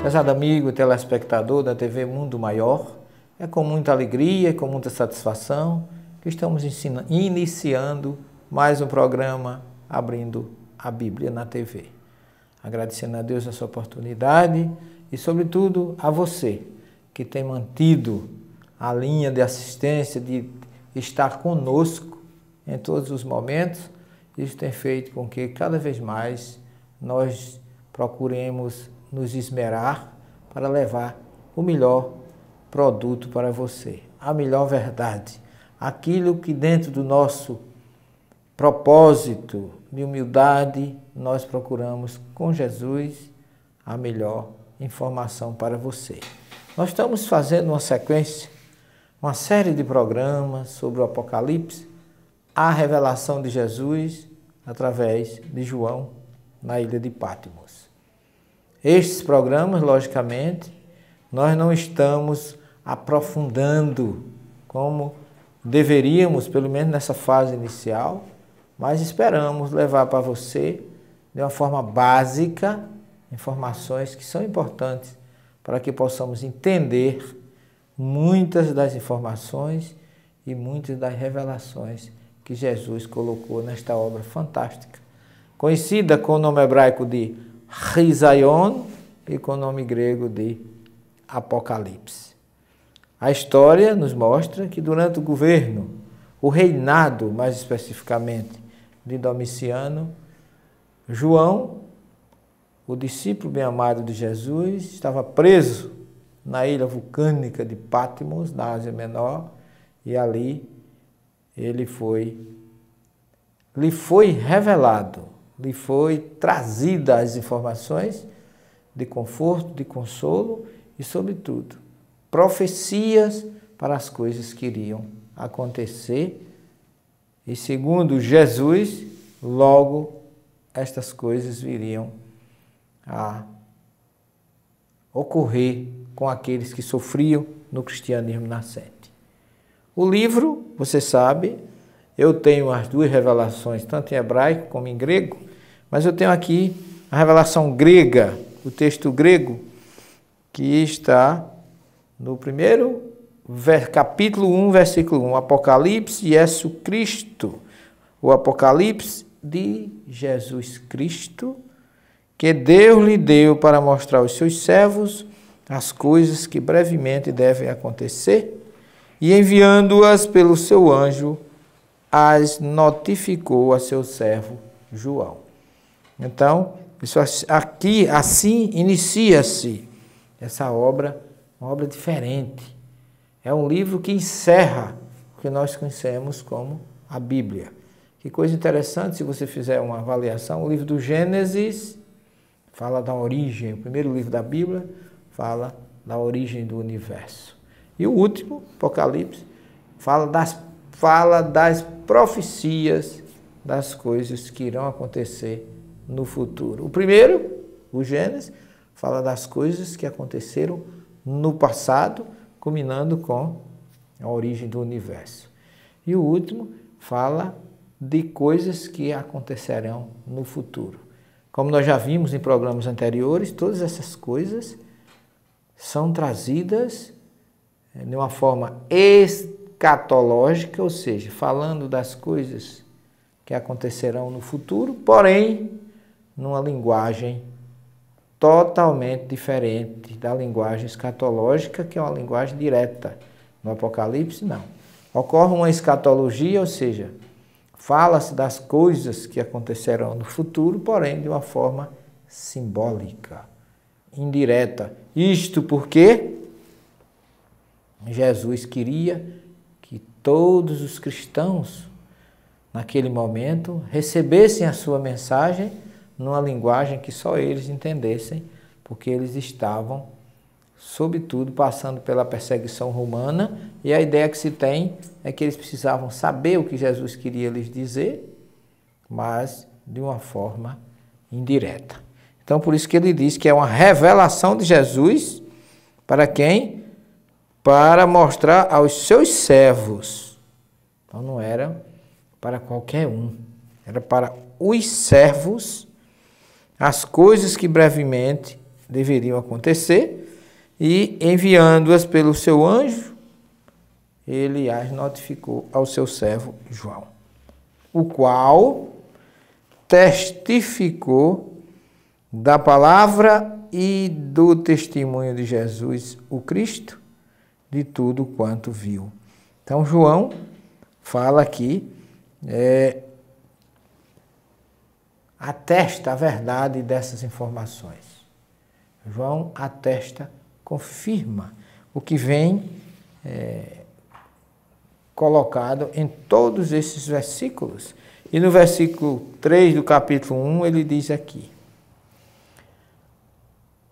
Prezado amigo, telespectador da TV Mundo Maior, é com muita alegria e com muita satisfação que estamos iniciando mais um programa Abrindo a Bíblia na TV. Agradecendo a Deus essa oportunidade e, sobretudo, a você que tem mantido a linha de assistência, de estar conosco em todos os momentos. Isso tem feito com que cada vez mais nós procuremos nos esmerar para levar o melhor produto para você, a melhor verdade, aquilo que dentro do nosso propósito de humildade nós procuramos com Jesus a melhor informação para você. Nós estamos fazendo uma sequência, uma série de programas sobre o Apocalipse, a revelação de Jesus através de João na ilha de Patmos. Estes programas, logicamente, nós não estamos aprofundando como deveríamos, pelo menos nessa fase inicial, mas esperamos levar para você, de uma forma básica, informações que são importantes para que possamos entender muitas das informações e muitas das revelações que Jesus colocou nesta obra fantástica, conhecida com o nome hebraico de Risaion e com o nome grego de Apocalipse. A história nos mostra que durante o governo, o reinado, mais especificamente, de Domiciano, João, o discípulo bem-amado de Jesus, estava preso na ilha vulcânica de Patmos, na Ásia Menor, e ali lhe foi revelado, lhe foi trazida as informações de conforto, de consolo e, sobretudo, profecias para as coisas que iriam acontecer. E segundo Jesus, logo estas coisas viriam a ocorrer com aqueles que sofriam no cristianismo nascente. O livro, você sabe, eu tenho as duas revelações, tanto em hebraico como em grego, mas eu tenho aqui a revelação grega, o texto grego, que está no primeiro capítulo 1, versículo 1, Apocalipse Jesus Cristo, o Apocalipse de Jesus Cristo, que Deus lhe deu para mostrar aos seus servos as coisas que brevemente devem acontecer, e enviando-as pelo seu anjo, as notificou a seu servo João. Então, isso aqui, assim inicia-se essa obra, uma obra diferente. É um livro que encerra o que nós conhecemos como a Bíblia. Que coisa interessante, se você fizer uma avaliação, o livro do Gênesis fala da origem, o primeiro livro da Bíblia fala da origem do universo. E o último, Apocalipse, fala das profecias das coisas que irão acontecer no futuro. O primeiro, o Gênesis, fala das coisas que aconteceram no passado, culminando com a origem do universo. E o último fala de coisas que acontecerão no futuro. Como nós já vimos em programas anteriores, todas essas coisas são trazidas de uma forma escatológica, ou seja, falando das coisas que acontecerão no futuro, porém, numa linguagem totalmente diferente da linguagem escatológica, que é uma linguagem direta. No Apocalipse, não. Ocorre uma escatologia, ou seja, fala-se das coisas que acontecerão no futuro, porém de uma forma simbólica, indireta. Isto porque Jesus queria que todos os cristãos, naquele momento, recebessem a sua mensagem numa linguagem que só eles entendessem, porque eles estavam, sobretudo, passando pela perseguição romana, e a ideia que se tem é que eles precisavam saber o que Jesus queria lhes dizer, mas de uma forma indireta. Então, por isso que ele diz que é uma revelação de Jesus para quem? Para mostrar aos seus servos. Então, não era para qualquer um, era para os servos as coisas que brevemente deveriam acontecer, e enviando-as pelo seu anjo, ele as notificou ao seu servo João, o qual testificou da palavra e do testemunho de Jesus, o Cristo, de tudo quanto viu. Então, João fala aqui, atesta a verdade dessas informações. João atesta, confirma o que vem colocado em todos esses versículos. E no versículo 3 do capítulo 1, ele diz aqui: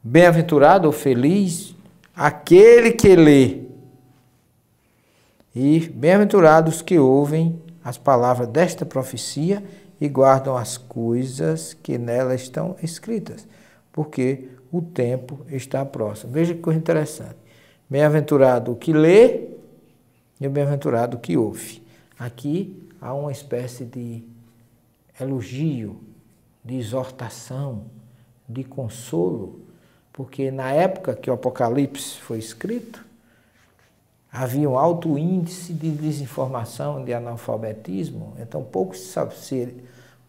bem-aventurado ou feliz aquele que lê, e bem-aventurados que ouvem as palavras desta profecia e guardam as coisas que nela estão escritas, porque o tempo está próximo. Veja que coisa interessante. Bem-aventurado o que lê e o bem-aventurado o que ouve. Aqui há uma espécie de elogio, de exortação, de consolo, porque na época que o Apocalipse foi escrito, havia um alto índice de desinformação, de analfabetismo, então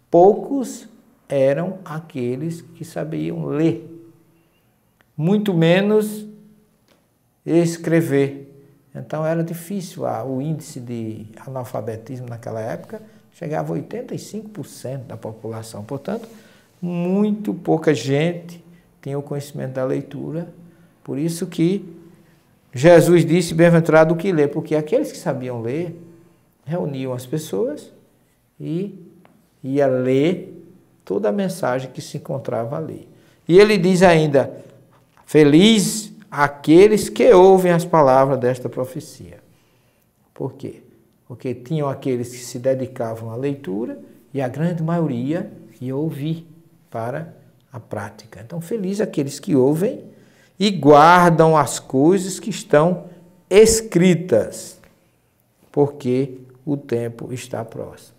poucos eram aqueles que sabiam ler, muito menos escrever. Então era difícil, o índice de analfabetismo naquela época chegava a 85% da população. Portanto, muito pouca gente tinha o conhecimento da leitura. Por isso que Jesus disse, bem-aventurado o que lê, porque aqueles que sabiam ler reuniam as pessoas e ia ler toda a mensagem que se encontrava ali. E ele diz ainda, feliz aqueles que ouvem as palavras desta profecia. Por quê? Porque tinham aqueles que se dedicavam à leitura e a grande maioria ia ouvir para a prática. Então, feliz aqueles que ouvem e guardam as coisas que estão escritas, porque o tempo está próximo.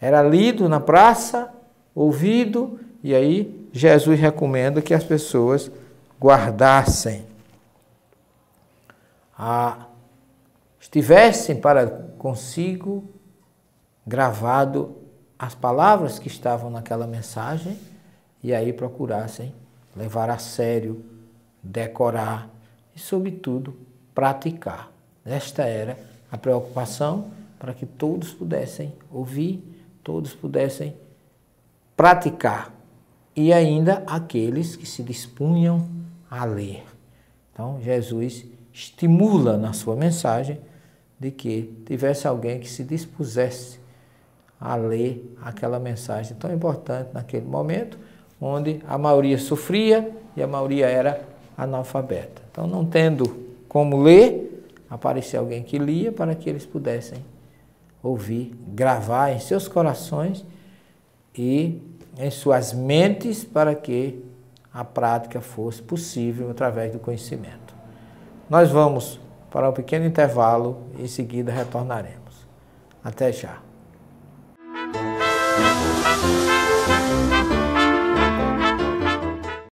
Era lido na praça, ouvido, e aí Jesus recomenda que as pessoas guardassem, estivessem para consigo gravado as palavras que estavam naquela mensagem e aí procurassem levar a sério, decorar e, sobretudo, praticar. Esta era a preocupação para que todos pudessem ouvir, todos pudessem praticar e ainda aqueles que se dispunham a ler. Então, Jesus estimula na sua mensagem de que tivesse alguém que se dispusesse a ler aquela mensagem tão importante naquele momento, onde a maioria sofria e a maioria era analfabeta. Então, não tendo como ler, aparecia alguém que lia para que eles pudessem ouvir, gravar em seus corações e em suas mentes para que a prática fosse possível através do conhecimento. Nós vamos para um pequeno intervalo e em seguida retornaremos. Até já.